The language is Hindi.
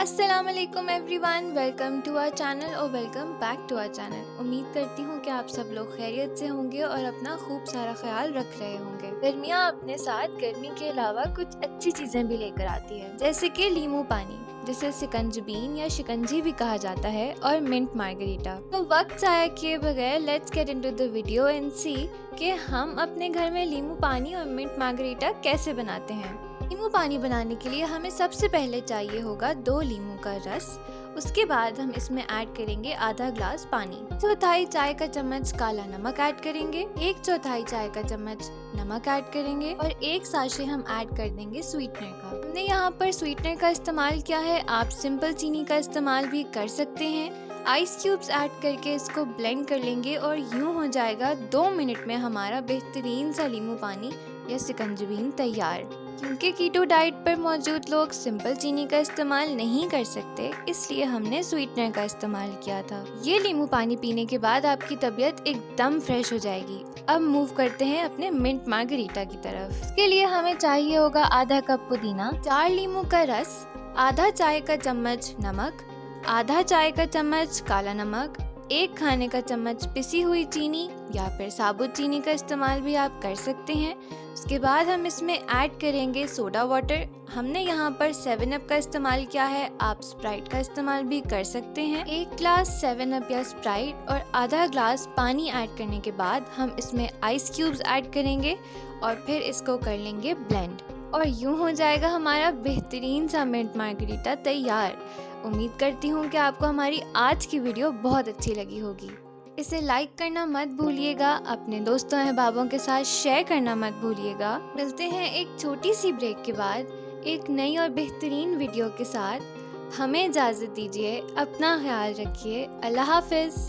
अस्सलाम वालेकुम everyone, welcome to our channel और welcome back to our channel. उम्मीद करती हूँ कि आप सब लोग खैरियत से होंगे और अपना खूब सारा ख्याल रख रहे होंगे। गर्मियाँ अपने साथ गर्मी के अलावा कुछ अच्छी चीज़ें भी लेकर आती है, जैसे कि लीमू पानी जिसे सिकंजबीन या शिकंजी भी कहा जाता है और मिंट मार्गरीटा। तो वक्त ज़ाया किए बगैर let's get into the video and see कि हम अपने घर में लीमू पानी और मिंट मार्गरीटा कैसे बनाते हैं। नींबू पानी बनाने के लिए हमें सबसे पहले चाहिए होगा 2 नींबू का रस। उसके बाद हम इसमें ऐड करेंगे आधा ग्लास पानी, 1/4 चाय का चम्मच काला नमक ऐड करेंगे, 1/4 चाय का चम्मच नमक ऐड करेंगे और 1 साशे हम ऐड कर देंगे स्वीटनर का। हमने यहाँ पर स्वीटनर का इस्तेमाल किया है, आप सिंपल चीनी का इस्तेमाल भी कर सकते हैं। आइस क्यूब्स ऐड करके इसको ब्लेंड कर लेंगे और यूँ हो जाएगा 2 मिनट में हमारा बेहतरीन सा नींबू पानी या सिकंजबीन तैयार। क्योंकि कीटो डाइट पर मौजूद लोग सिंपल चीनी का इस्तेमाल नहीं कर सकते, इसलिए हमने स्वीटनर का इस्तेमाल किया था। ये नींबू पानी पीने के बाद आपकी तबीयत एकदम फ्रेश हो जाएगी। अब मूव करते हैं अपने मिंट मार्गरीटा की तरफ। इसके लिए हमें चाहिए होगा आधा कप पुदीना, 4 नींबू का रस, आधा चाय का चम्मच नमक, आधा चाय का चम्मच काला नमक, 1 खाने का चम्मच पिसी हुई चीनी या फिर साबुत चीनी का इस्तेमाल भी आप कर सकते हैं। उसके बाद हम इसमें ऐड करेंगे सोडा वाटर। हमने यहाँ पर 7 अप का इस्तेमाल किया है, आप स्प्राइट का इस्तेमाल भी कर सकते हैं। 1 ग्लास 7 अप या स्प्राइट और आधा ग्लास पानी ऐड करने के बाद हम इसमें आइस क्यूब्स ऐड करेंगे और फिर इसको कर लेंगे ब्लेंड और यूँ हो जाएगा हमारा बेहतरीन सा मिंट मार्गरीटा तैयार। उम्मीद करती हूँ कि आपको हमारी आज की वीडियो बहुत अच्छी लगी होगी। इसे लाइक करना मत भूलिएगा, अपने दोस्तों अहबाबों के साथ शेयर करना मत भूलिएगा। मिलते हैं एक छोटी सी ब्रेक के बाद एक नई और बेहतरीन वीडियो के साथ। हमें इजाज़त दीजिए, अपना ख्याल रखिए, अल्लाह हाफिज़।